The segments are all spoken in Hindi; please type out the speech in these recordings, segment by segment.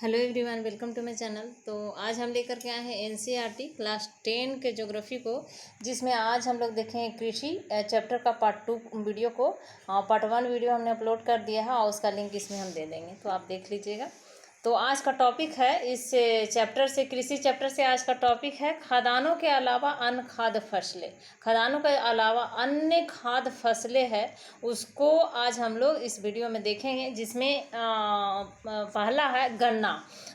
Hello everyone, welcome to my channel. तो आज हम लेकर के आए हैं एनसीईआरटी क्लास 10 के ज्योग्राफी को, जिसमें आज हम लोग देखेंगे कृषि चैप्टर का पार्ट 2 वीडियो को। पार्ट 1 वीडियो हमने अपलोड कर दिया है और उसका लिंक इसमें हम दे देंगे, तो आप देख लीजिएगा। तो आज का टॉपिक है इस चैप्टर से, कृषि चैप्टर से आज का टॉपिक है खदानों के अलावा अन्य खाद्य फसलें। खदानों के अलावा अन्य खाद्य फसलें है, उसको आज हम लोग इस वीडियो में देखेंगे, जिसमें पहला है गन्ना।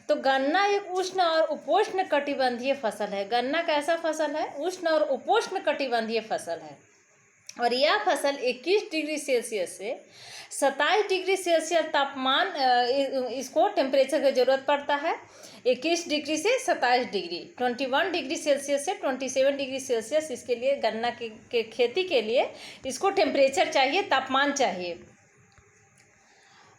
तो गन्ना एक उष्ण और उपोष्ण कटिबंधीय फसल है। गन्ना कैसा फसल है? उष्ण और उपोष्ण कटिबंधीय फसल है। और यह फसल 21 डिग्री सेल्सियस से 27 डिग्री सेल्सियस तापमान इसको टेम्परेचर की ज़रूरत पड़ता है। 21 डिग्री से 27 डिग्री, 21 डिग्री सेल्सियस से 27 डिग्री सेल्सियस इसके लिए गन्ना के खेती के लिए इसको टेम्परेचर चाहिए, तापमान चाहिए।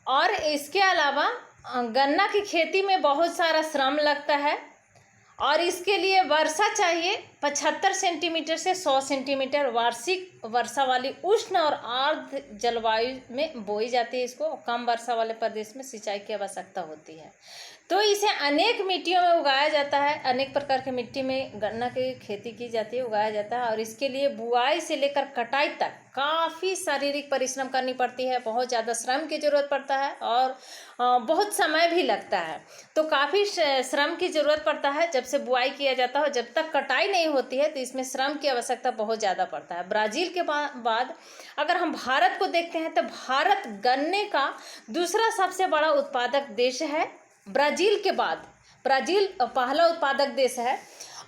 और इसके अलावा गन्ना की खेती में बहुत सारा श्रम लगता है और इसके लिए वर्षा चाहिए 75 सेंटीमीटर से 100 सेंटीमीटर वार्षिक वर्षा वाली उष्ण और आर्द्र जलवायु में बोई जाती है। इसको कम वर्षा वाले प्रदेश में सिंचाई की आवश्यकता होती है। तो इसे अनेक मिट्टियों में उगाया जाता है, अनेक प्रकार की मिट्टी में गन्ना की खेती की जाती है, उगाया जाता है। और इसके लिए बुआई से लेकर कटाई तक काफ़ी शारीरिक परिश्रम करनी पड़ती है, बहुत ज़्यादा श्रम की ज़रूरत पड़ता है और बहुत समय भी लगता है। तो काफ़ी श्रम की ज़रूरत पड़ता है जब से बुआई किया जाता है, जब तक कटाई नहीं होती है तो इसमें श्रम की आवश्यकता बहुत ज़्यादा पड़ता है। ब्राज़ील के बाद अगर हम भारत को देखते हैं तो भारत गन्ने का दूसरा सबसे बड़ा उत्पादक देश है। ब्राज़ील के बाद ब्राज़ील पहला उत्पादक देश है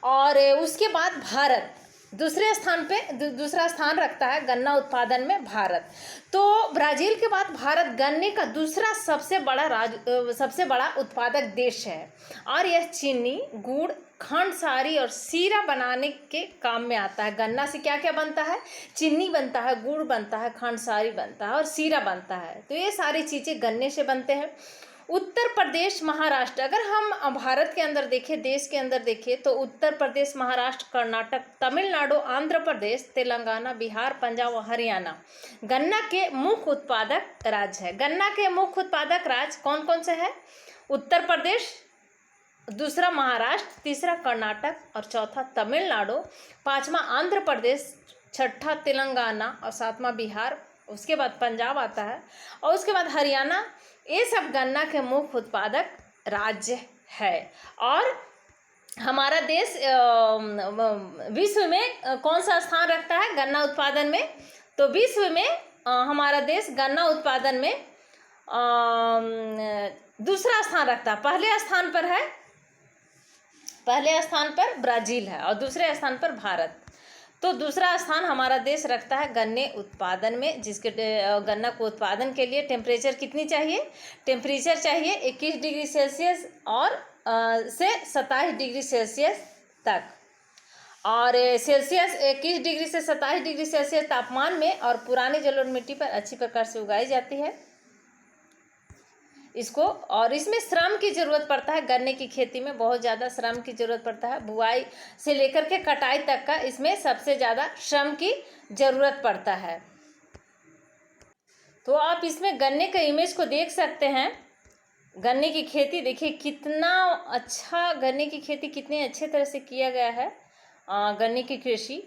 और उसके बाद भारत दूसरा स्थान रखता है गन्ना उत्पादन में भारत। तो ब्राज़ील के बाद भारत गन्ने का दूसरा सबसे बड़ा उत्पादक देश है और यह चीनी, गुड़, खंड सारी और सीरा बनाने के काम में आता है। गन्ना से क्या क्या बनता है? चीनी बनता है, गुड़ बनता है, खंड सारी बनता है और सीरा बनता है। तो ये सारी चीज़ें गन्ने से बनते हैं। उत्तर प्रदेश, महाराष्ट्र, अगर हम भारत के अंदर देखें, देश के अंदर देखें, तो उत्तर प्रदेश, महाराष्ट्र, कर्नाटक, तमिलनाडु, आंध्र प्रदेश, तेलंगाना, बिहार, पंजाब और हरियाणा गन्ना के मुख्य उत्पादक राज्य है। गन्ना के मुख्य उत्पादक राज्य कौन कौन से हैं? उत्तर प्रदेश, दूसरा महाराष्ट्र, तीसरा कर्नाटक और चौथा तमिलनाडु, पांचवा आंध्र प्रदेश, छठा तेलंगाना और सातवां बिहार, उसके बाद पंजाब आता है और उसके बाद हरियाणा। ये सब गन्ना के मुख्य उत्पादक राज्य है। और हमारा देश विश्व में कौन सा स्थान रखता है गन्ना उत्पादन में? तो विश्व में हमारा देश गन्ना उत्पादन में दूसरा स्थान रखता है। पहले स्थान पर ब्राज़ील है और दूसरे स्थान पर भारत। तो दूसरा स्थान हमारा देश रखता है गन्ने उत्पादन में, जिसके गन्ना को उत्पादन के लिए टेम्परेचर कितनी चाहिए? टेम्परेचर चाहिए 21 डिग्री सेल्सियस और से 27 डिग्री सेल्सियस तक। और सेल्सियस 21 डिग्री से 27 डिग्री सेल्सियस तापमान में और पुरानी जलोढ़ मिट्टी पर अच्छी प्रकार से उगाई जाती है इसको। और इसमें श्रम की ज़रूरत पड़ता है। गन्ने की खेती में बहुत ज़्यादा श्रम की ज़रूरत पड़ता है। बुआई से लेकर के कटाई तक का इसमें सबसे ज़्यादा श्रम की ज़रूरत पड़ता है। तो आप इसमें गन्ने के इमेज को देख सकते हैं। गन्ने की खेती देखिए कितना अच्छा, गन्ने की खेती कितने अच्छे तरह से किया गया है, गन्ने की कृषि।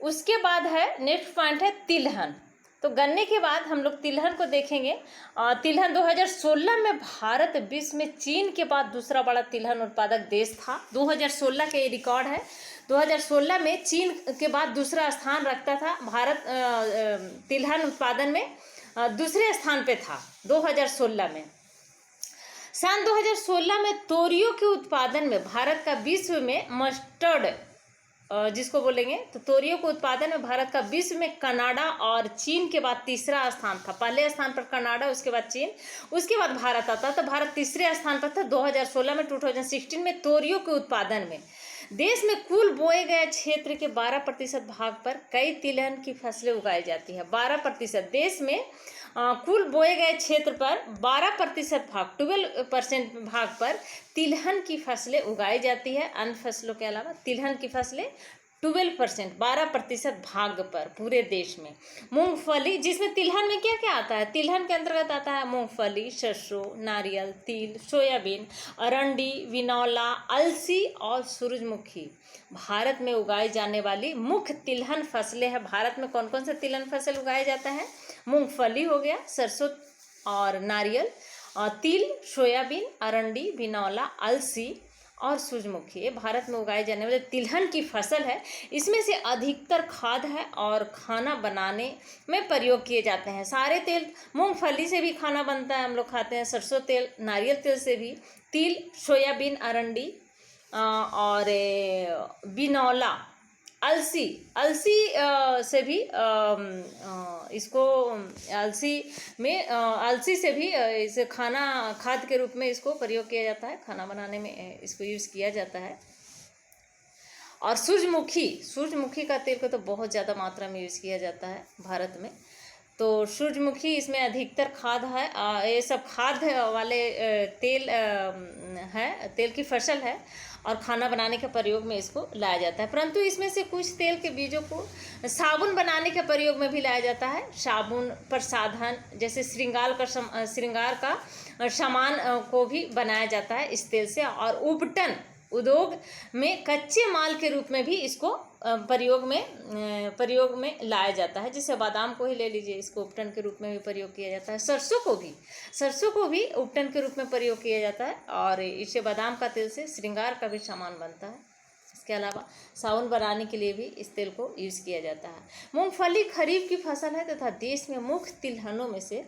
उसके बाद है नेक्स्ट पॉइंट है तिलहन। तो गन्ने के बाद हम लोग तिलहन को देखेंगे। तिलहन 2016 में भारत विश्व में चीन के बाद दूसरा बड़ा तिलहन उत्पादक देश था। 2016 के रिकॉर्ड है। 2016 में चीन के बाद दूसरा स्थान रखता था भारत। तिलहन उत्पादन में दूसरे स्थान पे था 2016 में। सन 2016 में तोरियों के उत्पादन में भारत का विश्व में मस्टर्ड जिसको बोलेंगे, तो तोरियों के उत्पादन में भारत का विश्व में कनाडा और चीन के बाद तीसरा स्थान था। पहले स्थान पर कनाडा, उसके बाद चीन, उसके बाद भारत आता। तो भारत तीसरे स्थान पर था 2016 में। 2016 में तोरियों के उत्पादन में देश में कुल बोए गए क्षेत्र के 12% भाग पर कई तिलहन की फसलें उगाई जाती है। 12% देश में कुल बोए गए क्षेत्र पर 12% भाग, 12% भाग पर तिलहन की फसलें उगाई जाती है। अन्य फसलों के अलावा तिलहन की फसलें 12%, 12% भाग पर पूरे देश में। मूंगफली, जिसमें तिलहन में क्या क्या आता है, तिलहन के अंतर्गत आता है मूंगफली, सरसों, नारियल, तिल, सोयाबीन, अरंडी, बिनौला, अलसी और सूरजमुखी भारत में उगाई जाने वाली मुख्य तिलहन फसलें हैं। भारत में कौन कौन से तिलहन फसल उगाए जाता है? मूंगफली हो गया, सरसों और नारियल, तिल, सोयाबीन, अरंडी, बिनौला, अलसी और सूरजमुखी, ये भारत में उगाए जाने वाले तिलहन की फसल है। इसमें से अधिकतर खाद है और खाना बनाने में प्रयोग किए जाते हैं। सारे तेल, मूंगफली से भी खाना बनता है, हम लोग खाते हैं, सरसों तेल, नारियल तेल से भी, तिल, सोयाबीन, अरंडी और बिनौला, अलसी, अलसी से भी इसको अलसी से भी इसे खाद के रूप में इसको प्रयोग किया जाता है, खाना बनाने में इसको यूज़ किया जाता है। और सूरजमुखी का तेल को तो बहुत ज़्यादा मात्रा में यूज़ किया जाता है भारत में। तो सूरजमुखी, इसमें अधिकतर खाद है, ये सब खाद वाले तेल है, तेल की फसल है और खाना बनाने के प्रयोग में इसको लाया जाता है। परंतु इसमें से कुछ तेल के बीजों को साबुन बनाने के प्रयोग में भी लाया जाता है। साबुन, प्रसाधन, जैसे श्रृंगार का सामान को भी बनाया जाता है इस तेल से। और उपटन उद्योग में कच्चे माल के रूप में भी इसको प्रयोग में लाया जाता है। जैसे बादाम को ही ले लीजिए, इसको उपटन के रूप में भी प्रयोग किया जाता है। सरसों को भी उपटन के रूप में प्रयोग किया जाता है और इससे बादाम का तेल से श्रृंगार का भी सामान बनता है। इसके अलावा साबुन बनाने के लिए भी इस तेल को यूज़ किया जाता है। मूंगफली खरीफ की फसल है तथा देश में मुख्य तिलहनों में से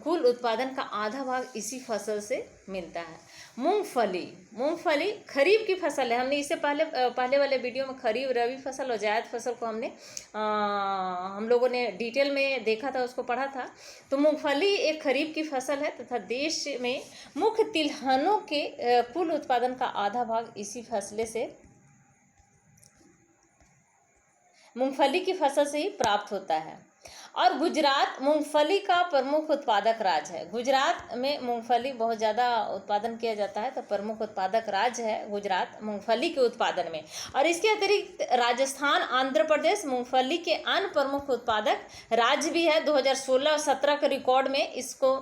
कुल उत्पादन का आधा भाग इसी फसल से मिलता है। मूंगफली खरीफ की फसल है। हमने इससे पहले वाले वीडियो में खरीफ, रबी फसल और जायद फसल को हम लोगों ने डिटेल में देखा था, उसको पढ़ा था। तो मूंगफली एक खरीफ की फसल है तथा देश में मुख्य तिलहनों के कुल उत्पादन का आधा भाग इसी फसले से, मूंगफली की फसल से ही प्राप्त होता है। और गुजरात मूंगफली का प्रमुख उत्पादक राज्य है। गुजरात में मूंगफली बहुत ज़्यादा उत्पादन किया जाता है, तो प्रमुख उत्पादक राज्य है गुजरात मूंगफली के उत्पादन में। और इसके अतिरिक्त राजस्थान, आंध्र प्रदेश मूंगफली के अन्य प्रमुख उत्पादक राज्य भी है। 2016 और 17 के रिकॉर्ड में इसको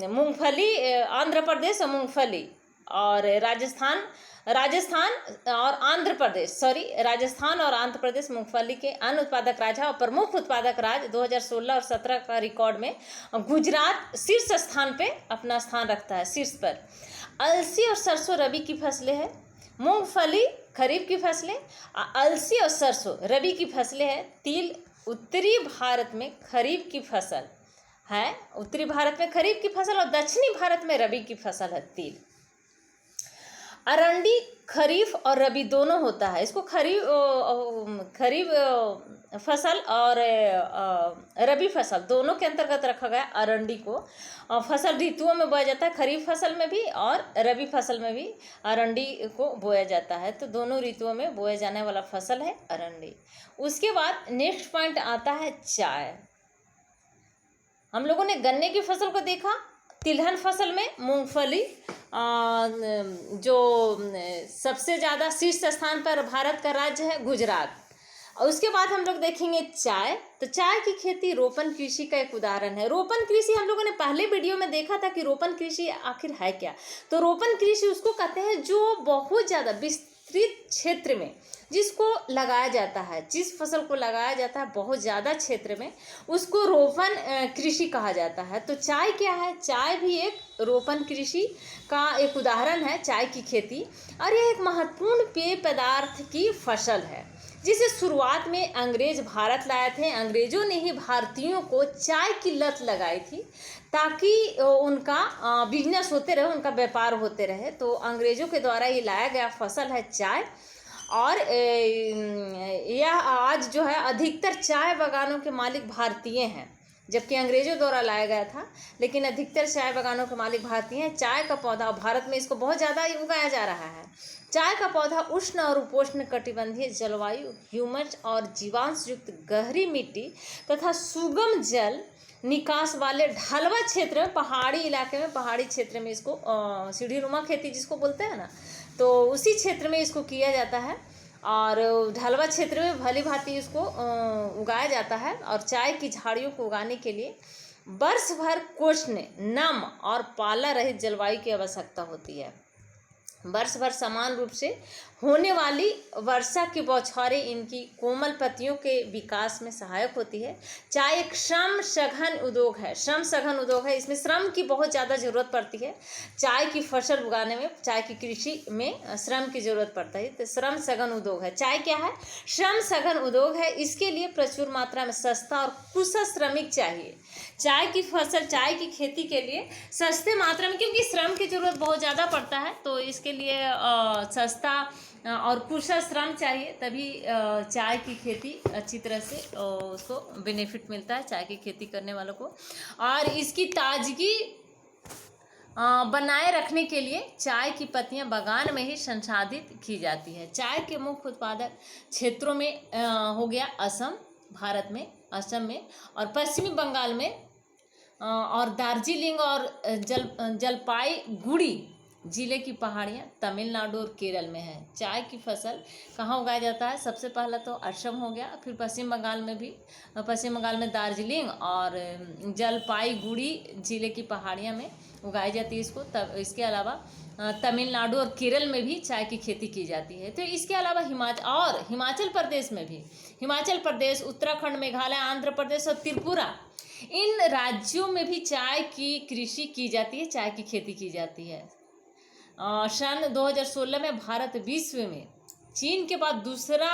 मूंगफली, आंध्र प्रदेश और मूंगफली और राजस्थान और आंध्र प्रदेश मूंगफली के अन्य उत्पादक राज्य और प्रमुख उत्पादक राज्य 2016 और 17 का रिकॉर्ड में गुजरात शीर्ष स्थान पे अपना स्थान रखता है, शीर्ष पर। अलसी और सरसों रबी की फसलें हैं, मूंगफली खरीफ की फसलें, अलसी और सरसों रबी की फसलें हैं। तिल उत्तरी भारत में खरीफ की फसल है, उत्तरी भारत में खरीफ की फसल और दक्षिणी भारत में रबी की फसल है तिल। अरंडी खरीफ और रबी दोनों होता है। इसको खरीफ फसल और रबी फसल दोनों के अंतर्गत रखा गया अरंडी को। फसल ऋतुओं में बोया जाता है, खरीफ फसल में भी और रबी फसल में भी अरंडी को बोया जाता है। तो दोनों ऋतुओं में बोया जाने वाला फसल है अरंडी। उसके बाद नेक्स्ट पॉइंट आता है चाय। हम लोगों ने गन्ने की फसल को देखा, तिलहन फसल में मूंगफली जो सबसे ज़्यादा शीर्ष स्थान पर भारत का राज्य है गुजरात। और उसके बाद हम लोग देखेंगे चाय। तो चाय की खेती रोपण कृषि का एक उदाहरण है। रोपण कृषि हम लोगों ने पहले वीडियो में देखा था कि रोपण कृषि आखिर है क्या। तो रोपण कृषि उसको कहते हैं जो बहुत ज़्यादा विस्तृत क्षेत्र में जिसको लगाया जाता है, जिस फसल को लगाया जाता है बहुत ज़्यादा क्षेत्र में, उसको रोपण कृषि कहा जाता है। तो चाय क्या है? चाय भी एक रोपण कृषि का एक उदाहरण है, चाय की खेती। और यह एक महत्वपूर्ण पेय पदार्थ की फसल है जिसे शुरुआत में अंग्रेज भारत लाए थे। अंग्रेजों ने ही भारतीयों को चाय की लत लगाई थी ताकि उनका बिजनेस होते रहे, उनका व्यापार होते रहे। तो अंग्रेजों के द्वारा ये लाया गया फसल है चाय। और यह आज जो है अधिकतर चाय बागानों के मालिक भारतीय हैं, जबकि अंग्रेजों द्वारा लाया गया था, लेकिन अधिकतर चाय बागानों के मालिक भारतीय हैं। चाय का पौधा भारत में इसको बहुत ज़्यादा उगाया जा रहा है। चाय का पौधा उष्ण और उपोष्ण कटिबंधीय जलवायु, ह्यूमस और जीवांश युक्त गहरी मिट्टी तथा सुगम जल निकास वाले ढलवा क्षेत्र में, पहाड़ी इलाके में, पहाड़ी क्षेत्र में इसको सीढ़ीनुमा खेती जिसको बोलते हैं ना, तो उसी क्षेत्र में इसको किया जाता है। और ढलवा क्षेत्र में भली भांति इसको उगाया जाता है। और चाय की झाड़ियों को उगाने के लिए वर्ष भर उष्ण, नम और पाला रहित जलवायु की आवश्यकता होती है। वर्ष भर समान रूप से होने वाली वर्षा की बौछारें इनकी कोमल पत्तियों के विकास में सहायक होती है। चाय एक श्रम सघन उद्योग है, श्रम सघन उद्योग है, इसमें श्रम की बहुत ज़्यादा ज़रूरत पड़ती है। चाय की फसल उगाने में, चाय की कृषि में श्रम की ज़रूरत पड़ता है, तो श्रम सघन उद्योग है। चाय क्या है? श्रम सघन उद्योग है। इसके लिए प्रचुर मात्रा में सस्ता और कुशल श्रमिक चाहिए। चाय की फसल, चाय की खेती के लिए सस्ते मात्रा में, क्योंकि श्रम की ज़रूरत बहुत ज़्यादा पड़ता है, तो इसके लिए सस्ता और कुशल श्रम चाहिए, तभी चाय की खेती अच्छी तरह से उसको बेनिफिट मिलता है चाय की खेती करने वालों को। और इसकी ताजगी बनाए रखने के लिए चाय की पत्तियां बागान में ही संसाधित की जाती है। चाय के मुख्य उत्पादक क्षेत्रों में हो गया असम, भारत में असम में, और पश्चिमी बंगाल में, और दार्जिलिंग और जलपाईगुड़ी जिले की पहाड़ियाँ तमिलनाडु और केरल में है। चाय की फसल कहाँ उगाया जाता है? सबसे पहला तो असम हो गया, फिर पश्चिम बंगाल में भी, पश्चिम बंगाल में दार्जिलिंग और जलपाईगुड़ी जिले की पहाड़ियाँ में उगाई जाती है इसको। तब इसके अलावा तमिलनाडु और केरल में भी चाय की खेती की जाती है। तो इसके अलावा हिमाचल प्रदेश में भी, हिमाचल प्रदेश, उत्तराखंड, मेघालय, आंध्र प्रदेश और त्रिपुरा, इन राज्यों में भी चाय की कृषि की जाती है, चाय की खेती की जाती है। सन 2016 में भारत विश्व में चीन के बाद दूसरा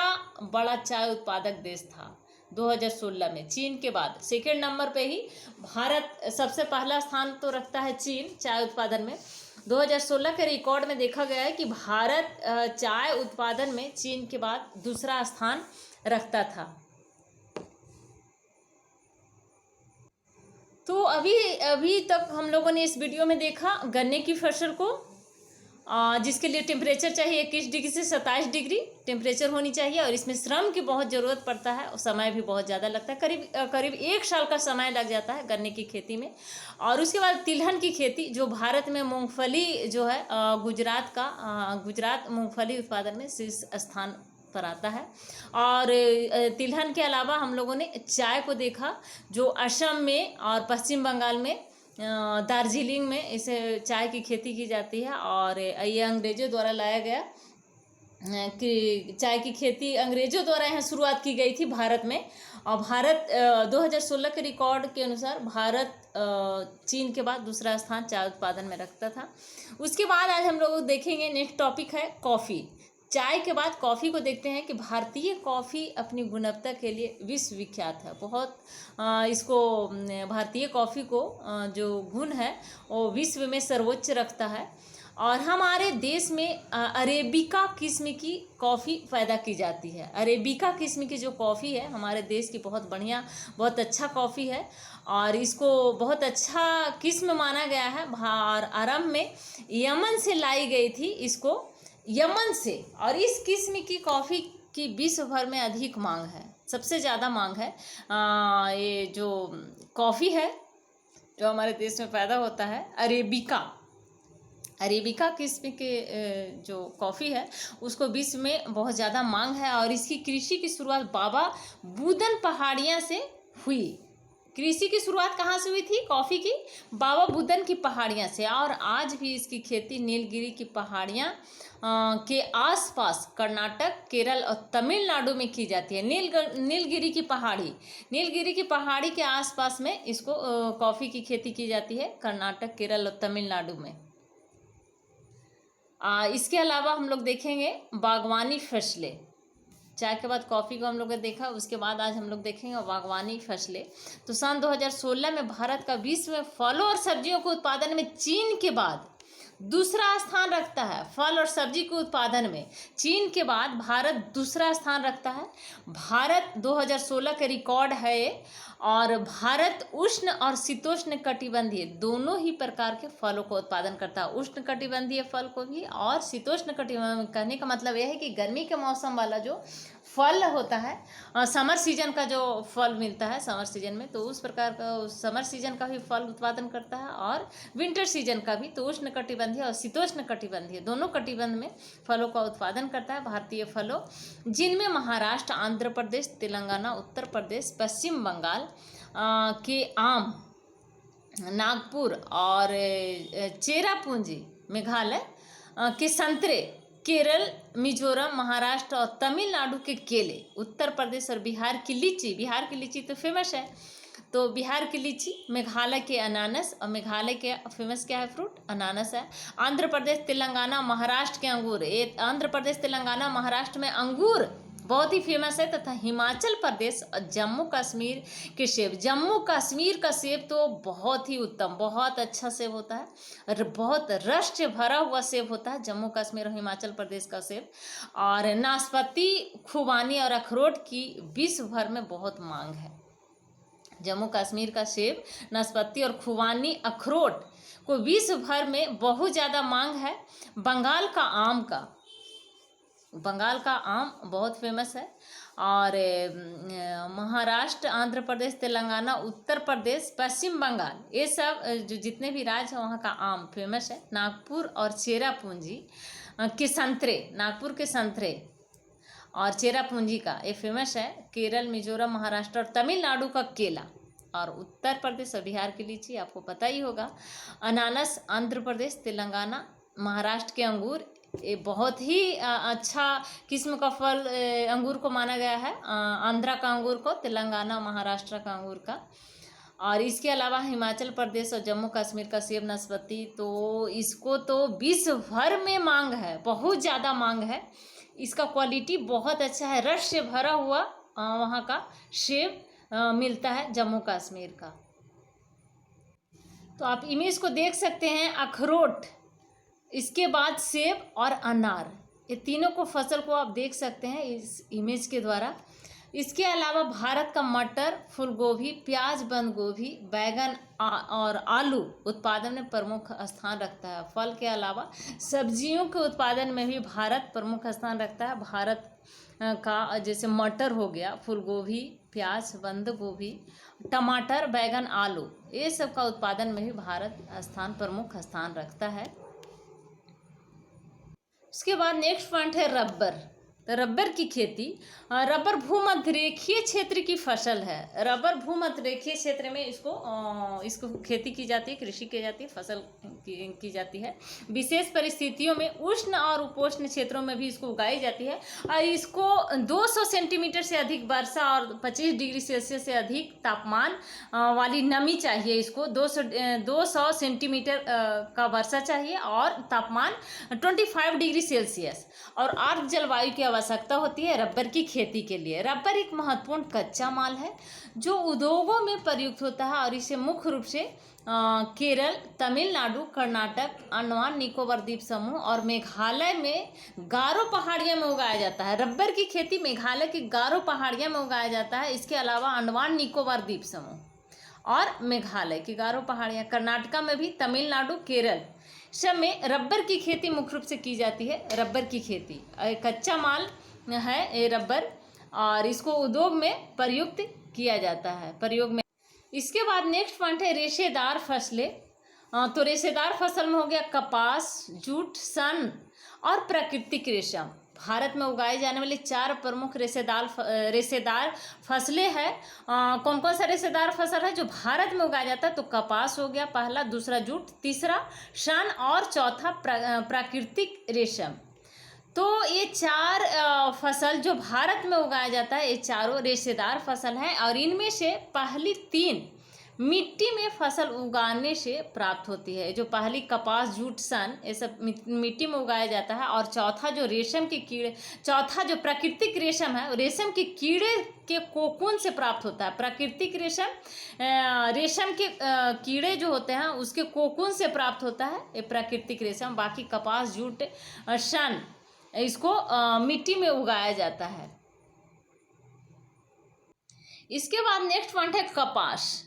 बड़ा चाय उत्पादक देश था। 2016 में चीन के बाद सेकेंड नंबर पे ही भारत, सबसे पहला स्थान तो रखता है चीन चाय उत्पादन में। 2016 के रिकॉर्ड में देखा गया है कि भारत चाय उत्पादन में चीन के बाद दूसरा स्थान रखता था। तो अभी तक हम लोगों ने इस वीडियो में देखा गन्ने की फसल को, जिसके लिए टेम्परेचर चाहिए 21 डिग्री से 27 डिग्री टेम्परेचर होनी चाहिए, और इसमें श्रम की बहुत ज़रूरत पड़ता है और समय भी बहुत ज़्यादा लगता है, करीब 1 साल का समय लग जाता है गन्ने की खेती में। और उसके बाद तिलहन की खेती, जो भारत में मूंगफली जो है, गुजरात मूंगफली उत्पादन में शीर्ष स्थान पर आता है। और तिलहन के अलावा हम लोगों ने चाय को देखा, जो असम में और पश्चिम बंगाल में, दार्जिलिंग में इसे चाय की खेती की जाती है। और ये अंग्रेज़ों द्वारा लाया गया कि चाय की खेती अंग्रेज़ों द्वारा यहाँ शुरुआत की गई थी भारत में। और भारत 2016 के रिकॉर्ड के अनुसार भारत चीन के बाद दूसरा स्थान चाय उत्पादन में रखता था। उसके बाद आज हम लोग देखेंगे, नेक्स्ट टॉपिक है कॉफ़ी। चाय के बाद कॉफ़ी को देखते हैं कि भारतीय कॉफ़ी अपनी गुणवत्ता के लिए विश्व विख्यात है। बहुत इसको, भारतीय कॉफ़ी को जो गुण है वो विश्व में सर्वोच्च रखता है। और हमारे देश में अरेबिका किस्म की कॉफ़ी पैदा की जाती है। अरेबिका किस्म की जो कॉफ़ी है हमारे देश की बहुत बढ़िया, बहुत अच्छा कॉफ़ी है, और इसको बहुत अच्छा किस्म माना गया है। आरंभ में यमन से लाई गई थी, इसको यमन से। और इस किस्म की कॉफ़ी की विश्व भर में अधिक मांग है, सबसे ज़्यादा मांग है। ये जो कॉफ़ी है जो हमारे देश में पैदा होता है, अरेबिका किस्म के जो कॉफ़ी है उसको विश्व में बहुत ज़्यादा मांग है। और इसकी कृषि की शुरुआत बाबा बुदन पहाड़ियाँ से हुई। कृषि की शुरुआत कहाँ से हुई थी कॉफ़ी की? बाबा बुदन की पहाड़ियाँ से। और आज भी इसकी खेती नीलगिरी की पहाड़ियाँ के आसपास कर्नाटक, केरल और तमिलनाडु में की जाती है। नीलगिरी की पहाड़ी के आसपास में इसको कॉफ़ी की खेती की जाती है, कर्नाटक, केरल और तमिलनाडु में। इसके अलावा हम लोग देखेंगे बागवानी फसलें। चाय के बाद कॉफ़ी को हम लोग ने देखा, उसके बाद आज हम लोग देखेंगे बागवानी फसलें। तो सन 2016 में भारत का विश्व में फलों और सब्जियों के उत्पादन में चीन के बाद दूसरा स्थान रखता है। फल और सब्जी के उत्पादन में चीन के बाद भारत दूसरा स्थान रखता है। भारत 2016 के रिकॉर्ड है। और भारत उष्ण और शीतोष्ण कटिबंधीय दोनों ही प्रकार के फलों को उत्पादन करता है। उष्ण कटिबंधीय फल को भी और शीतोष्ण कटिबंधीय, कहने का मतलब यह है कि गर्मी के मौसम वाला जो फल होता है समर सीजन का, जो फल मिलता है समर सीजन में, तो उस प्रकार का समर सीजन का भी फल उत्पादन करता है, और विंटर सीजन का भी। तो उष्ण कटिबंधीय और शीतोष्ण कटिबंधीय दोनों कटिबंध में फलों का उत्पादन करता है भारतीय फलों, जिनमें महाराष्ट्र, आंध्र प्रदेश, तेलंगाना, उत्तर प्रदेश, पश्चिम बंगाल के आम, नागपुर और चेरापूंजी मेघालय के संतरे, केरल, मिजोरम, महाराष्ट्र और तमिलनाडु के केले, उत्तर प्रदेश और बिहार की लीची, बिहार की लीची तो फेमस है, तो बिहार की लीची, मेघालय के अनानास, और मेघालय के फेमस क्या है फ्रूट, अनानास है। आंध्र प्रदेश, तेलंगाना, महाराष्ट्र के अंगूर, ये आंध्र प्रदेश, तेलंगाना, महाराष्ट्र में अंगूर बहुत ही फेमस है, तथा हिमाचल प्रदेश और जम्मू कश्मीर के सेब। जम्मू कश्मीर का सेब तो बहुत ही उत्तम, बहुत अच्छा सेब होता है, और बहुत रस से भरा हुआ सेब होता है जम्मू कश्मीर और हिमाचल प्रदेश का सेब। और नाशपाती, खुबानी और अखरोट की विश्व भर में बहुत मांग है। जम्मू कश्मीर का सेब, नाशपाती और खुबानी, अखरोट को विश्व भर में बहुत ज़्यादा मांग है। बंगाल का आम का, बंगाल का आम बहुत फेमस है। और महाराष्ट्र, आंध्र प्रदेश, तेलंगाना, उत्तर प्रदेश, पश्चिम बंगाल, ये सब जो जितने भी राज्य हैं वहाँ का आम फेमस है। नागपुर और चेरापूंजी के संतरे, नागपुर के संतरे और चेरापूंजी का ये फेमस है। केरल, मिजोरम, महाराष्ट्र और तमिलनाडु का केला, और उत्तर प्रदेश और बिहार की लीची आपको पता ही होगा। अनानास, आंध्र प्रदेश, तेलंगाना, महाराष्ट्र के अंगूर, ये बहुत ही अच्छा किस्म का फल अंगूर को माना गया है, आंध्रा का अंगूर को, तेलंगाना, महाराष्ट्र का अंगूर का। और इसके अलावा हिमाचल प्रदेश और जम्मू कश्मीर का सेब, नाशपाती, तो इसको तो विश्व भर में मांग है, बहुत ज़्यादा मांग है। इसका क्वालिटी बहुत अच्छा है, रस से भरा हुआ वहाँ का सेब मिलता है जम्मू कश्मीर का। तो आप इमेज को देख सकते हैं, अखरोट, इसके बाद सेब और अनार, ये तीनों को फसल को आप देख सकते हैं इस इमेज के द्वारा। इसके अलावा भारत का मटर, फूलगोभी, प्याज, बंद गोभी, बैगन और आलू उत्पादन में प्रमुख स्थान रखता है। फल के अलावा सब्जियों के उत्पादन में भी भारत प्रमुख स्थान रखता है। भारत का जैसे मटर हो गया, फूलगोभी, प्याज, बंद गोभी, टमाटर, बैगन, आलू, ये सब का उत्पादन में भी भारत प्रमुख स्थान रखता है। उसके बाद नेक्स्ट पॉइंट है रबर। तो रबर की खेती, रबर भूमध्य रेखीय क्षेत्र की फसल है। रबर भूमध्य रेखीय क्षेत्र में इसको खेती की जाती है, कृषि की जाती है, फसल की जाती है। विशेष परिस्थितियों में उष्ण और उपोष्ण क्षेत्रों में भी इसको उगाई जाती है, और इसको 200 सेंटीमीटर से अधिक वर्षा और 25 डिग्री सेल्सियस से अधिक तापमान वाली नमी चाहिए। इसको 200 सेंटीमीटर का वर्षा चाहिए और तापमान 25 डिग्री सेल्सियस और आर्द्र जलवायु की आवश्यकता होती है रबर की खेती के लिए। रबर एक महत्वपूर्ण कच्चा माल है जो उद्योगों में प्रयुक्त होता है, और इसे मुख्य रूप से केरल, तमिलनाडु, कर्नाटक, अंडमान निकोबार द्वीप समूह और मेघालय में गारो पहाड़ियों में उगाया जाता है। रबर की खेती मेघालय की गारो पहाड़ियों में उगाया जाता है। इसके अलावा अंडमान निकोबार द्वीप समूह और मेघालय की गारो पहाड़ियाँ, कर्नाटका में भी, तमिलनाडु, केरल सब में रबर की खेती मुख्य रूप से की जाती है। रबर की खेती कच्चा माल है ये रबर, और इसको उद्योग में प्रयुक्त किया जाता है, प्रयोग में। इसके बाद नेक्स्ट पॉइंट है रेशेदार फसलें। तो रेशेदार फसल में हो गया कपास, जूट, सन और प्राकृतिक रेशम। भारत में उगाए जाने वाली 4 प्रमुख रेशेदार फसलें हैं। कौन कौन सा रेशेदार फसल है जो भारत में उगाया जाता है? तो कपास हो गया पहला, दूसरा जूट, तीसरा सन और चौथा प्राकृतिक रेशम। तो ये 4 फसल जो भारत में उगाया जाता है, ये चारों रेशेदार फसल हैं, और इनमें से पहली 3 मिट्टी में फसल उगाने से प्राप्त होती है। जो पहली कपास, जूट, सन, ये सब मिट्टी में उगाया जाता है, और चौथा जो रेशम के कीड़े, चौथा जो प्राकृतिक रेशम है, रेशम के कीड़े के कोकून से प्राप्त होता है। प्राकृतिक रेशम के कीड़े जो होते हैं उसके कोकून से प्राप्त होता है ये प्राकृतिक रेशम। बाकी कपास, जूट, सन, इसको मिट्टी में उगाया जाता है। इसके बाद नेक्स्ट पॉइंट है कपास।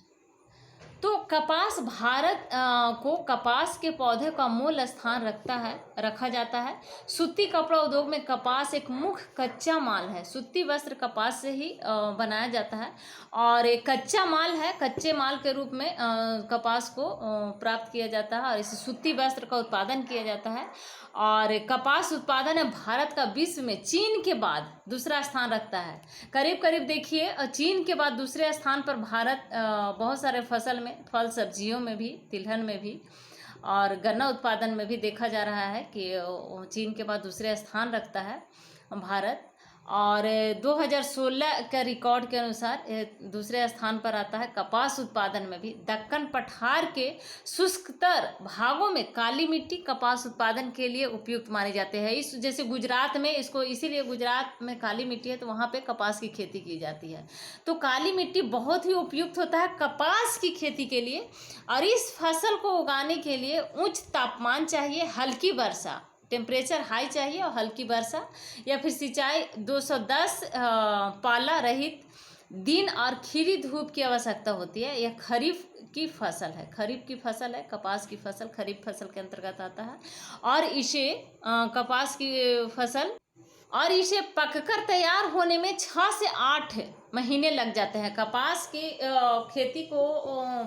तो कपास भारत को कपास के पौधे का मूल स्थान रखा जाता है। सूती कपड़ा उद्योग में कपास एक मुख्य कच्चा माल है। सूती वस्त्र कपास से ही बनाया जाता है और एक कच्चा माल है। कच्चे माल के रूप में कपास को प्राप्त किया जाता है और इसे सूती वस्त्र का उत्पादन किया जाता है। और कपास उत्पादन है भारत का विश्व में चीन के बाद दूसरा स्थान रखता है। करीब करीब देखिए, चीन के बाद दूसरे स्थान पर भारत बहुत सारे फसल में, फल सब्जियों में भी, तिलहन में भी और गन्ना उत्पादन में भी देखा जा रहा है कि चीन के बाद दूसरे स्थान रखता है भारत। और 2016 के रिकॉर्ड के अनुसार दूसरे स्थान पर आता है। कपास उत्पादन में भी दक्कन पठार के शुष्कतर भागों में काली मिट्टी कपास उत्पादन के लिए उपयुक्त माने जाते हैं। इस जैसे गुजरात में इसको, इसीलिए गुजरात में काली मिट्टी है तो वहाँ पे कपास की खेती की जाती है। तो काली मिट्टी बहुत ही उपयुक्त होता है कपास की खेती के लिए। और इस फसल को उगाने के लिए उच्च तापमान चाहिए, हल्की वर्षा, टेम्परेचर हाई चाहिए और हल्की वर्षा या फिर सिंचाई 210 पाला रहित दिन और खिली धूप की आवश्यकता होती है। यह खरीफ की फसल है। खरीफ की फसल है कपास की फसल, खरीफ फसल के अंतर्गत आता है। और इसे कपास की फसल और इसे पककर तैयार होने में 6 से 8 महीने लग जाते हैं। कपास की खेती को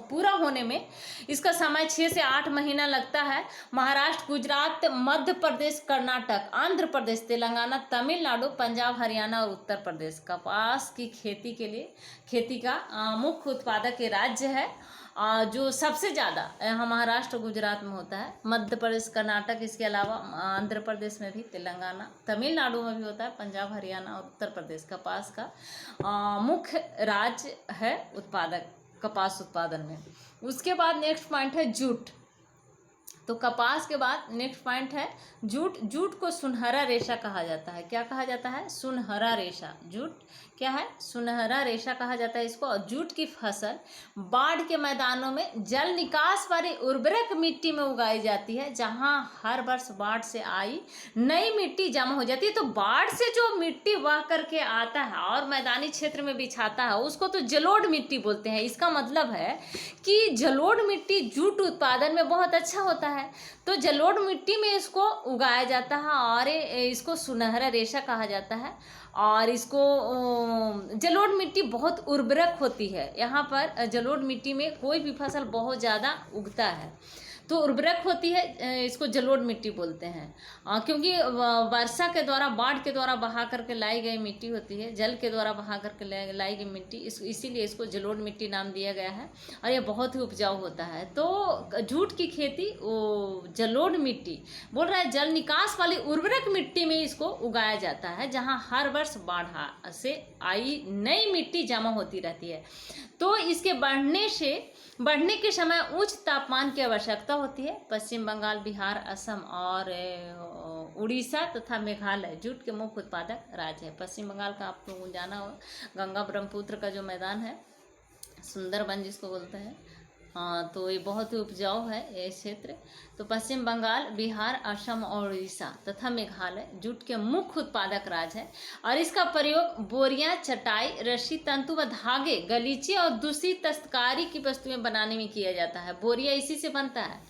पूरा होने में इसका समय 6 से 8 महीना लगता है। महाराष्ट्र, गुजरात, मध्य प्रदेश, कर्नाटक, आंध्र प्रदेश, तेलंगाना, तमिलनाडु, पंजाब, हरियाणा और उत्तर प्रदेश कपास की खेती के लिए खेती का मुख्य उत्पादक ये राज्य है। जो सबसे ज़्यादा महाराष्ट्र, गुजरात में होता है। मध्य प्रदेश, कर्नाटक, इसके अलावा आंध्र प्रदेश में भी, तेलंगाना, तमिलनाडु में भी होता है। पंजाब, हरियाणा और उत्तर प्रदेश कपास का मुख्य राज्य है उत्पादक कपास उत्पादन में। उसके बाद नेक्स्ट पॉइंट है जूट। तो कपास के बाद नेक्स्ट पॉइंट है जूट। जूट को सुनहरा रेशा कहा जाता है। क्या कहा जाता है? सुनहरा रेशा। जूट क्या है? सुनहरा रेशा कहा जाता है इसको। और जूट की फसल बाढ़ के मैदानों में जल निकास वाली उर्वरक मिट्टी में उगाई जाती है, जहां हर वर्ष बाढ़ से आई नई मिट्टी जमा हो जाती है। तो बाढ़ से जो मिट्टी बह करके आता है और मैदानी क्षेत्र में बिछाता है उसको तो जलोढ़ मिट्टी बोलते हैं। इसका मतलब है कि जलोढ़ मिट्टी जूट उत्पादन में बहुत अच्छा होता है। तो जलोढ़ मिट्टी में इसको उगाया जाता है और इसको सुनहरा रेशा कहा जाता है। और इसको जलोढ़ मिट्टी बहुत उर्वरक होती है। यहाँ पर जलोढ़ मिट्टी में कोई भी फसल बहुत ज़्यादा उगता है तो उर्वरक होती है, इसको जलोढ़ मिट्टी बोलते हैं। क्योंकि वर्षा के द्वारा, बाढ़ के द्वारा बहा करके लाई गई मिट्टी होती है, जल के द्वारा बहा करके लाई गई मिट्टी, इसीलिए इसको जलोढ़ मिट्टी नाम दिया गया है। और यह बहुत ही उपजाऊ होता है। तो जूट की खेती जलोढ़ मिट्टी बोल रहा है, जल निकास वाली उर्वरक मिट्टी में इसको उगाया जाता है, जहाँ हर वर्ष बाढ़ से आई नई मिट्टी जमा होती रहती है। तो इसके बढ़ने के समय उच्च तापमान की आवश्यकता होती है। पश्चिम बंगाल, बिहार, असम और उड़ीसा तथा मेघालय जूट के मुख्य उत्पादक राज्य है। पश्चिम बंगाल का आप लोगों को जाना हो, गंगा ब्रह्मपुत्र का जो मैदान है, सुंदरबन जिसको बोलते हैं, तो ये बहुत ही उपजाऊ है ये क्षेत्र। तो पश्चिम बंगाल, बिहार, असम और उड़ीसा तथा मेघालय जूट के मुख्य उत्पादक राज्य है। और इसका प्रयोग बोरियां, चटाई, रस्सी, तंतु व धागे, गलीचे और दूसरी दस्तकारी की वस्तुएं बनाने में किया जाता है। बोरिया इसी से बनता है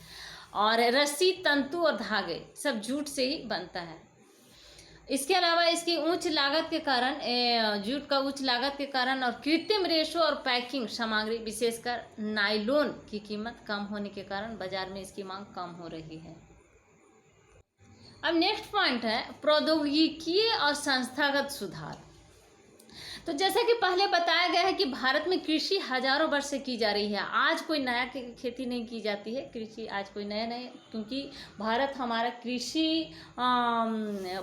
और रस्सी, तंतु और धागे सब जूट से ही बनता है। इसके अलावा इसकी उच्च लागत के कारण, जूट का उच्च लागत के कारण और कृत्रिम रेशों और पैकिंग सामग्री विशेषकर नायलॉन की कीमत कम होने के कारण बाजार में इसकी मांग कम हो रही है। अब नेक्स्ट पॉइंट है प्रौद्योगिकी और संस्थागत सुधार। तो जैसा कि पहले बताया गया है कि भारत में कृषि हजारों वर्ष से की जा रही है। आज कोई नया खेती नहीं की जाती है, कृषि आज कोई नया नहीं, क्योंकि भारत हमारा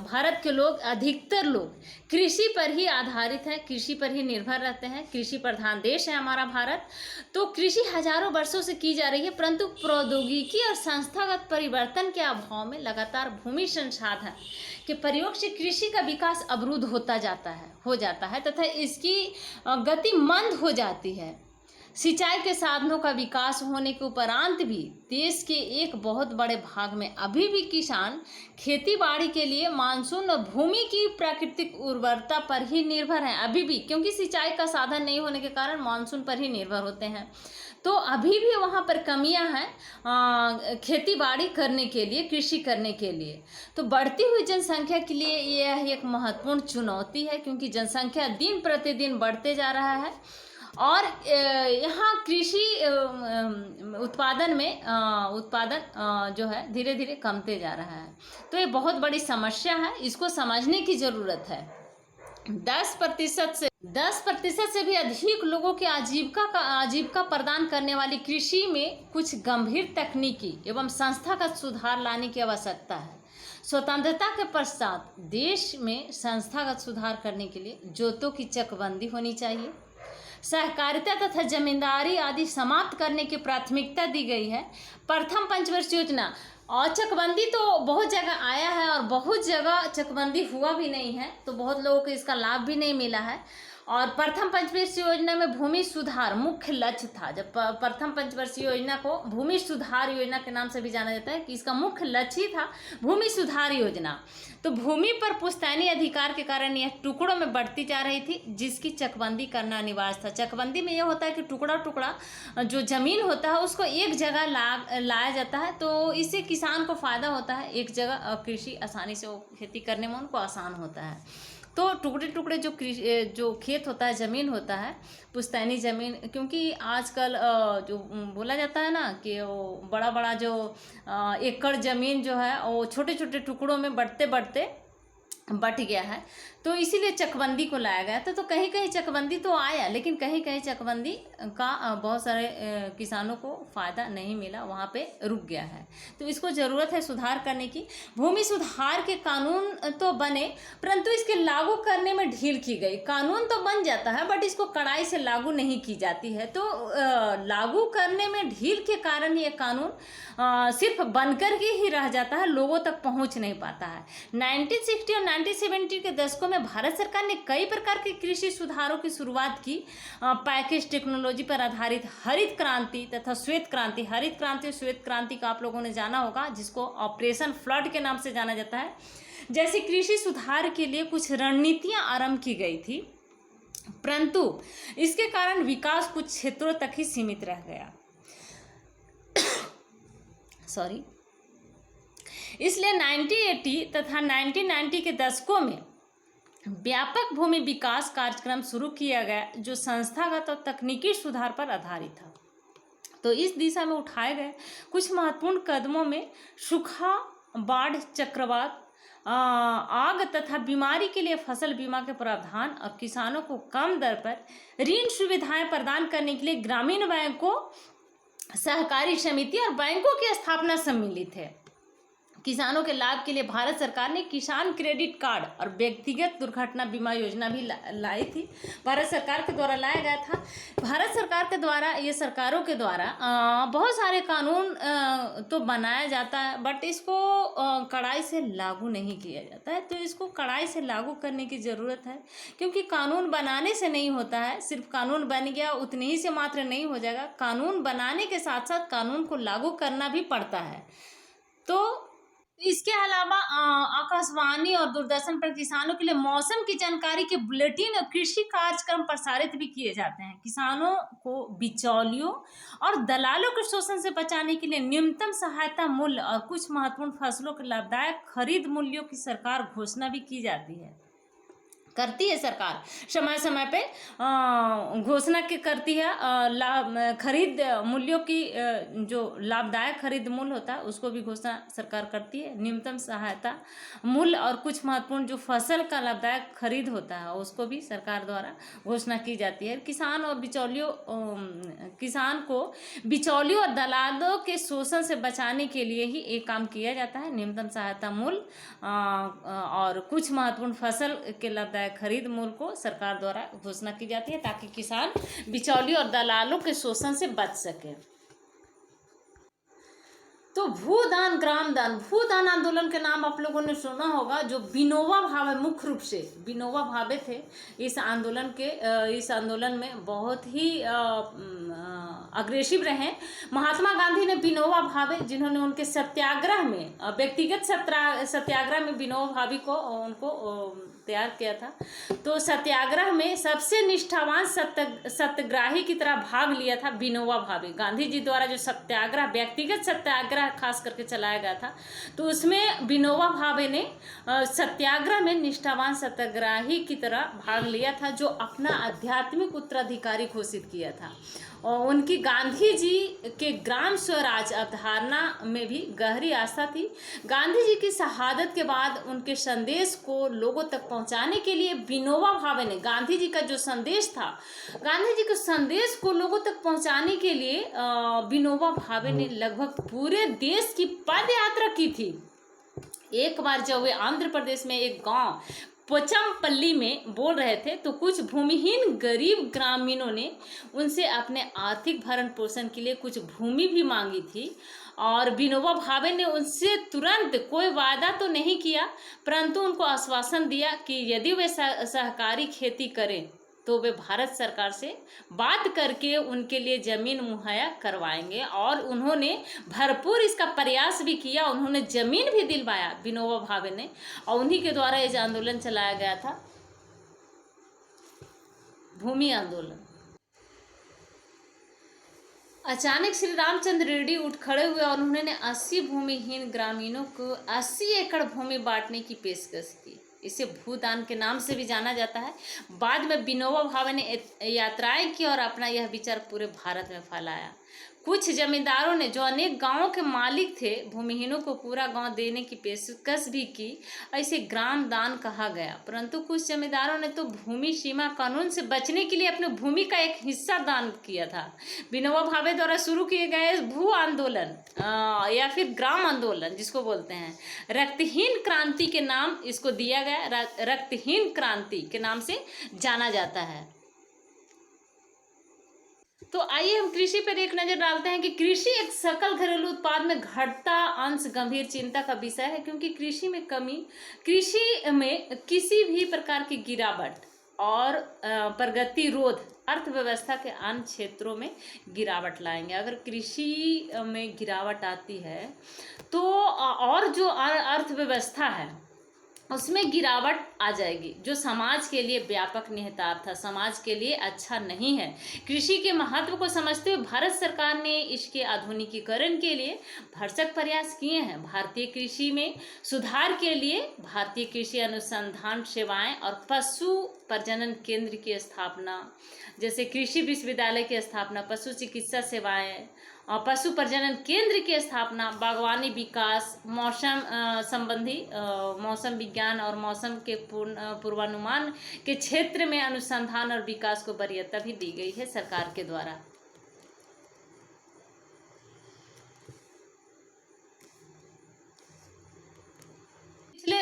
भारत के लोग, अधिकतर लोग कृषि पर ही आधारित हैं, कृषि पर ही निर्भर रहते हैं। कृषि प्रधान देश है हमारा भारत। तो कृषि हजारों वर्षों से की जा रही है, परंतु प्रौद्योगिकी और संस्थागत परिवर्तन के अभाव में लगातार भूमि संसाधन के प्रयोग से कृषि का विकास अवरुद्ध हो जाता है तथा इसकी गति मंद हो जाती है। सिंचाई के साधनों का विकास होने के उपरांत भी देश के एक बहुत बड़े भाग में अभी भी किसान खेती बाड़ी के लिए मानसून और भूमि की प्राकृतिक उर्वरता पर ही निर्भर हैं अभी भी, क्योंकि सिंचाई का साधन नहीं होने के कारण मानसून पर ही निर्भर होते हैं। तो अभी भी वहाँ पर कमियां हैं खेती बाड़ी करने के लिए, कृषि करने के लिए। तो बढ़ती हुई जनसंख्या के लिए यह एक महत्वपूर्ण चुनौती है, क्योंकि जनसंख्या दिन प्रतिदिन बढ़ते जा रहा है और यहाँ कृषि उत्पादन जो है धीरे धीरे कमते जा रहा है। तो ये बहुत बड़ी समस्या है, इसको समझने की ज़रूरत है। 10% से भी अधिक लोगों के आजीविका प्रदान करने वाली कृषि में कुछ गंभीर तकनीकी एवं संस्थागत सुधार लाने की आवश्यकता है। स्वतंत्रता के पश्चात देश में संस्थागत सुधार करने के लिए जोतों की चकबंदी होनी चाहिए। सहकारिता तथा जमींदारी आदि समाप्त करने की प्राथमिकता दी गई है। प्रथम पंचवर्षीय योजना और चकबंदी तो बहुत जगह आया है और बहुत जगह चकबंदी हुआ भी नहीं है, तो बहुत लोगों को इसका लाभ भी नहीं मिला है। और प्रथम पंचवर्षीय योजना में भूमि सुधार मुख्य लक्ष्य था। जब प्रथम पंचवर्षीय योजना को भूमि सुधार योजना के नाम से भी जाना जाता है कि इसका मुख्य लक्ष्य था भूमि सुधार योजना। तो भूमि पर पुश्तैनी अधिकार के कारण यह टुकड़ों में बढ़ती जा रही थी, जिसकी चकबंदी करना अनिवार्य था। चकबंदी में यह होता है कि टुकड़ा टुकड़ा जो जमीन होता है उसको एक जगह लाया जाता है, तो इससे किसान को फायदा होता है। एक जगह कृषि आसानी से खेती करने में उनको आसान होता है। तो टुकड़े टुकड़े जो खेत होता है, ज़मीन होता है, पुश्तैनी ज़मीन, क्योंकि आजकल जो बोला जाता है ना कि वो बड़ा बड़ा जो एकड़ ज़मीन जो है वो छोटे छोटे टुकड़ों में बढ़ते बढ़ते बट गया है, तो इसीलिए चकबंदी को लाया गया था। तो कहीं कहीं चकबंदी तो आया, लेकिन कहीं कहीं चकबंदी का बहुत सारे किसानों को फ़ायदा नहीं मिला, वहाँ पे रुक गया है। तो इसको ज़रूरत है सुधार करने की। भूमि सुधार के कानून तो बने, परंतु इसके लागू करने में ढील की गई। कानून तो बन जाता है बट इसको कड़ाई से लागू नहीं की जाती है। तो लागू करने में ढील के कारण ये कानून सिर्फ बनकर के ही रह जाता है, लोगों तक पहुँच नहीं पाता है। 1960 और 1970 के दशकों में भारत सरकार ने कई प्रकार के कृषि सुधारों की शुरुआत की। पैकेज टेक्नोलॉजी पर आधारित हरित क्रांति तथा श्वेत क्रांति। हरित क्रांति और श्वेत क्रांति का आप लोगों ने जाना होगा, जिसको ऑपरेशन फ्लड के नाम से जाना जाता है। जैसे कृषि सुधार के लिए कुछ रणनीतियां आरंभ की गई थी, परंतु इसके कारण विकास कुछ क्षेत्रों तक ही सीमित रह गया। इसलिए 1980 तथा 1990 के दशकों में व्यापक भूमि विकास कार्यक्रम शुरू किया गया, जो संस्थागत और तकनीकी सुधार पर आधारित था। तो इस दिशा में उठाए गए कुछ महत्वपूर्ण कदमों में सूखा, बाढ़, चक्रवात, आग तथा बीमारी के लिए फसल बीमा के प्रावधान और किसानों को कम दर पर ऋण सुविधाएं प्रदान करने के लिए ग्रामीण बैंकों, सहकारी समिति और बैंकों की स्थापना सम्मिलित है। किसानों के लाभ के लिए भारत सरकार ने किसान क्रेडिट कार्ड और व्यक्तिगत दुर्घटना बीमा योजना भी लाई थी। भारत सरकार के द्वारा लाया गया था। भारत सरकार के द्वारा, ये सरकारों के द्वारा बहुत सारे कानून तो बनाया जाता है, बट इसको कड़ाई से लागू नहीं किया जाता है। तो इसको कड़ाई से लागू करने की ज़रूरत है, क्योंकि कानून बनाने से नहीं होता है। सिर्फ कानून बन गया उतने ही से मात्र नहीं हो जाएगा। कानून बनाने के साथ साथ कानून को लागू करना भी पड़ता है। तो इसके अलावा आकाशवाणी और दूरदर्शन पर किसानों के लिए मौसम की जानकारी के बुलेटिन और कृषि कार्यक्रम प्रसारित भी किए जाते हैं। किसानों को बिचौलियों और दलालों के शोषण से बचाने के लिए न्यूनतम सहायता मूल्य और कुछ महत्वपूर्ण फसलों के लाभदायक खरीद मूल्यों की सरकार घोषणा भी की जाती है, करती है। सरकार समय समय पे घोषणा की करती है। खरीद मूल्यों की जो लाभदायक खरीद मूल्य होता है उसको भी घोषणा सरकार करती है। न्यूनतम सहायता मूल्य और कुछ महत्वपूर्ण जो फसल का लाभदायक खरीद होता है उसको भी सरकार द्वारा घोषणा की जाती है। किसान को बिचौलियों और दलालों के शोषण से बचाने के लिए ही एक काम किया जाता है। न्यूनतम सहायता मूल्य और कुछ महत्वपूर्ण फसल के लाभदायक खरीद मूल्य को सरकार द्वारा घोषणा की जाती है, ताकि किसान बिचौलियों और दलालों के शोषण से बच सके। तो भूदान ग्रामदान, भूदान आंदोलन के नाम आप लोगों ने सुना होगा। जो विनोबा भावे, मुख्य रूप से विनोबा भावे थे इस आंदोलन में बहुत ही अग्रेसिव रहे। महात्मा गांधी ने विनोबा भावे, जिन्होंने उनके सत्याग्रह में, व्यक्तिगत सत्याग्रह में विनोबा भावे को उनको तैयार किया था। तो सत्याग्रह में सबसे निष्ठावान सत्याग्रही की तरह भाग लिया था विनोबा भावे। गांधी जी द्वारा जो सत्याग्रह, व्यक्तिगत सत्याग्रह खास करके चलाया गया था, तो उसमें विनोबा भावे ने सत्याग्रह में निष्ठावान सत्याग्रही की तरह भाग लिया था, जो अपना आध्यात्मिक उत्तराधिकारी घोषित किया था। और उनकी गांधी जी के ग्राम स्वराज अवधारणा में भी गहरी आस्था थी। गांधी जी की शहादत के बाद उनके संदेश को लोगों तक पहुंचाने के लिए विनोबा भावे ने, गांधी जी का जो संदेश था, गांधी जी के संदेश को लोगों तक पहुंचाने के लिए विनोबा भावे ने लगभग पूरे देश की पद यात्रा की थी। एक बार जब वे आंध्र प्रदेश में एक गांव पोचमपल्ली में बोल रहे थे, तो कुछ भूमिहीन गरीब ग्रामीणों ने उनसे अपने आर्थिक भरण पोषण के लिए कुछ भूमि भी मांगी थी। और विनोबा भावे ने उनसे तुरंत कोई वादा तो नहीं किया, परंतु उनको आश्वासन दिया कि यदि वे सहकारी खेती करें तो वे भारत सरकार से बात करके उनके लिए ज़मीन मुहैया करवाएंगे। और उन्होंने भरपूर इसका प्रयास भी किया, उन्होंने ज़मीन भी दिलवाया विनोबा भावे ने, और उन्हीं के द्वारा ये आंदोलन चलाया गया था, भूमि आंदोलन। अचानक श्री रामचंद्र रेड्डी उठ खड़े हुए और उन्होंने 80 भूमिहीन ग्रामीणों को 80 एकड़ भूमि बांटने की पेशकश की। इसे भूदान के नाम से भी जाना जाता है। बाद में विनोबा भावे ने यात्राएं की और अपना यह विचार पूरे भारत में फैलाया। कुछ जमींदारों ने, जो अनेक गांवों के मालिक थे, भूमिहीनों को पूरा गांव देने की पेशकश भी की। ऐसे ग्राम दान कहा गया। परंतु कुछ जमींदारों ने तो भूमि सीमा कानून से बचने के लिए अपने भूमि का एक हिस्सा दान किया था। विनोबा भावे द्वारा शुरू किए गए भू आंदोलन या फिर ग्राम आंदोलन जिसको बोलते हैं, रक्तहीन क्रांति के नाम इसको दिया गया। रक्तहीन क्रांति के नाम से जाना जाता है। तो आइए हम कृषि पर एक नज़र डालते हैं कि कृषि एक सकल घरेलू उत्पाद में घटता अंश गंभीर चिंता का विषय है, क्योंकि कृषि में कमी, कृषि में किसी भी प्रकार की गिरावट और प्रगति रोध अर्थव्यवस्था के अन्य क्षेत्रों में गिरावट लाएंगे। अगर कृषि में गिरावट आती है तो और जो अर्थव्यवस्था है उसमें गिरावट आ जाएगी, जो समाज के लिए व्यापक निहितार्थ है, समाज के लिए अच्छा नहीं है। कृषि के महत्व को समझते हुए भारत सरकार ने इसके आधुनिकीकरण के लिए भरसक प्रयास किए हैं। भारतीय कृषि में सुधार के लिए भारतीय कृषि अनुसंधान सेवाएं और पशु प्रजनन केंद्र की स्थापना, जैसे कृषि विश्वविद्यालय की स्थापना, पशु चिकित्सा सेवाएं, पशु प्रजनन केंद्र की स्थापना, बागवानी विकास, मौसम संबंधी मौसम विज्ञान और मौसम के पूर्वानुमान के क्षेत्र में अनुसंधान और विकास को वरीयता भी दी गई है सरकार के द्वारा।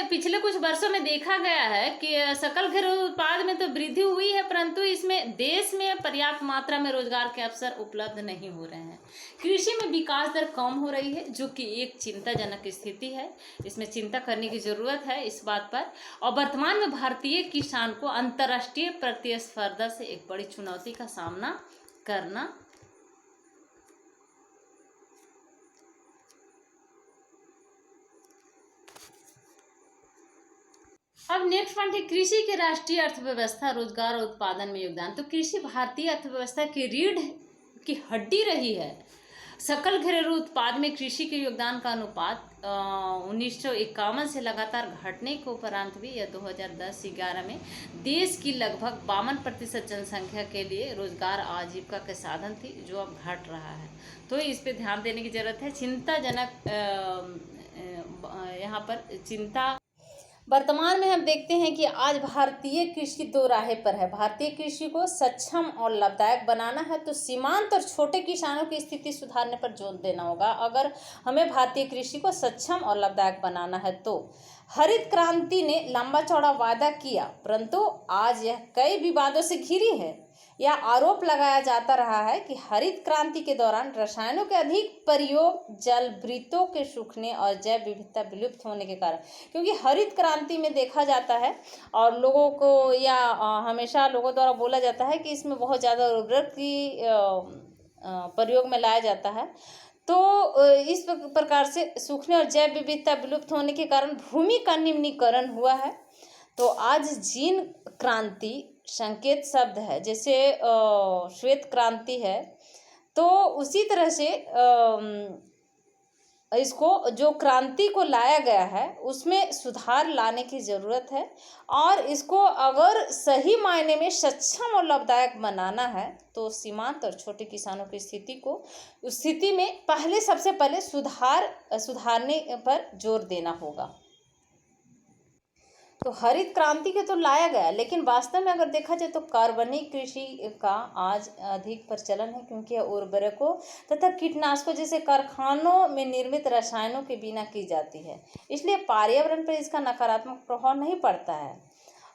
पिछले कुछ वर्षों में देखा गया है कि सकल घरेलू उत्पाद में तो वृद्धि हुई है, परंतु इसमें देश में पर्याप्त मात्रा में रोजगार के अवसर उपलब्ध नहीं हो रहे हैं। कृषि में विकास दर कम हो रही है, जो कि एक चिंताजनक स्थिति है। इसमें चिंता करने की जरूरत है इस बात पर। और वर्तमान में भारतीय किसान को अंतर्राष्ट्रीय प्रतिस्पर्धा से एक बड़ी चुनौती का सामना करना अब नेक्स्ट पॉइंट है कृषि के राष्ट्रीय अर्थव्यवस्था, रोजगार और उत्पादन में योगदान। तो कृषि भारतीय अर्थव्यवस्था की रीढ़ की हड्डी रही है। सकल घरेलू उत्पाद में कृषि के योगदान का अनुपात 1951 से लगातार घटने के उपरांत भी यह 2010-11 में देश की लगभग 52% जनसंख्या के लिए रोजगार आजीविका के साधन थी, जो अब घट रहा है। तो इस पे ध्यान देने की जरूरत है। चिंताजनक यहाँ पर चिंता। वर्तमान में हम देखते हैं कि आज भारतीय कृषि दो राह पर है। भारतीय कृषि को सक्षम और लाभदायक बनाना है तो सीमांत और छोटे किसानों की स्थिति सुधारने पर जोर देना होगा। अगर हमें भारतीय कृषि को सक्षम और लाभदायक बनाना है तो हरित क्रांति ने लंबा चौड़ा वादा किया, परंतु आज यह कई विवादों से घिरी है। यह आरोप लगाया जाता रहा है कि हरित क्रांति के दौरान रसायनों के अधिक प्रयोग जल वृत्तों के सूखने और जैव विविधता विलुप्त होने के कारण, क्योंकि हरित क्रांति में देखा जाता है और लोगों को या हमेशा लोगों द्वारा बोला जाता है कि इसमें बहुत ज़्यादा उर्वरक की प्रयोग में लाया जाता है। तो इस प्रकार से सूखने और जैव विविधता विलुप्त होने के कारण भूमि का निम्नीकरण हुआ है। तो आज जीन क्रांति संकेत शब्द है, जैसे श्वेत क्रांति है, तो उसी तरह से इसको जो क्रांति को लाया गया है उसमें सुधार लाने की ज़रूरत है और इसको अगर सही मायने में सक्षम और लाभदायक बनाना है तो सीमांत और छोटे किसानों की स्थिति को उस स्थिति में सबसे पहले सुधारने पर जोर देना होगा। तो हरित क्रांति के तो लाया गया, लेकिन वास्तव में अगर देखा जाए तो कार्बनिक कृषि का आज अधिक प्रचलन है, क्योंकि उर्वरकों तथा कीटनाशकों जैसे कारखानों में निर्मित रसायनों के बिना की जाती है, इसलिए पर्यावरण पर इसका नकारात्मक प्रभाव नहीं पड़ता है।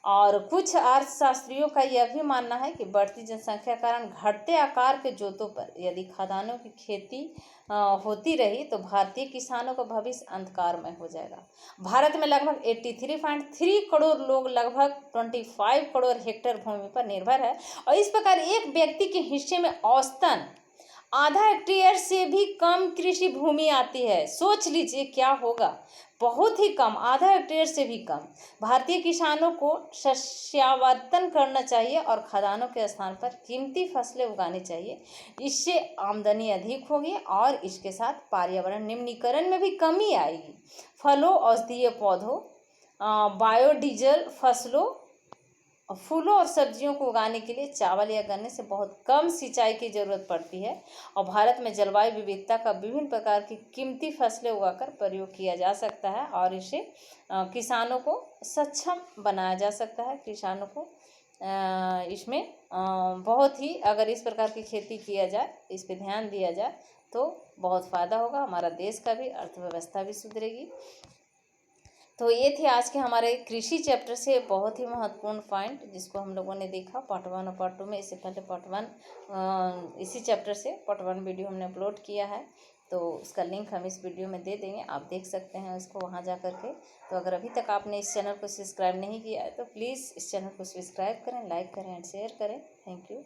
और कुछ अर्थशास्त्रियों का यह भी मानना है कि बढ़ती जनसंख्या कारण घटते आकार के जोतों पर यदि खदानों की खेती होती रही तो भारतीय किसानों का भविष्य अंधकारमय हो जाएगा। भारत में लगभग 83.3 करोड़ लोग लगभग 25 करोड़ हेक्टेयर भूमि पर निर्भर है और इस प्रकार एक व्यक्ति के हिस्से में औसतन आधा हेक्टेयर से भी कम कृषि भूमि आती है। सोच लीजिए क्या होगा, बहुत ही कम, आधा हेक्टेयर से भी कम। भारतीय किसानों को सस्यावर्तन करना चाहिए और खदानों के स्थान पर कीमती फसलें उगानी चाहिए। इससे आमदनी अधिक होगी और इसके साथ पर्यावरण निम्नीकरण में भी कमी आएगी। फलों, औषधीय पौधों, बायोडीजल फसलों, फूलों और सब्जियों को उगाने के लिए चावल या गन्ने से बहुत कम सिंचाई की ज़रूरत पड़ती है और भारत में जलवायु विविधता का विभिन्न प्रकार की कीमती फसलें उगाकर प्रयोग किया जा सकता है और इसे किसानों को सक्षम बनाया जा सकता है। किसानों को इसमें बहुत ही, अगर इस प्रकार की खेती किया जाए, इस पर ध्यान दिया जाए तो बहुत फ़ायदा होगा, हमारा देश का भी, अर्थव्यवस्था भी सुधरेगी। तो ये थे आज के हमारे कृषि चैप्टर से बहुत ही महत्वपूर्ण पॉइंट जिसको हम लोगों ने देखा पार्ट 1 और पार्ट 2 में। इससे पहले पार्ट 1 इसी चैप्टर से पार्ट 1 वीडियो हमने अपलोड किया है, तो उसका लिंक हम इस वीडियो में दे देंगे, आप देख सकते हैं उसको वहाँ जा कर के। तो अगर अभी तक आपने इस चैनल को सब्सक्राइब नहीं किया है तो प्लीज़ इस चैनल को सब्सक्राइब करें, लाइक करें एंड शेयर करें। Thank you.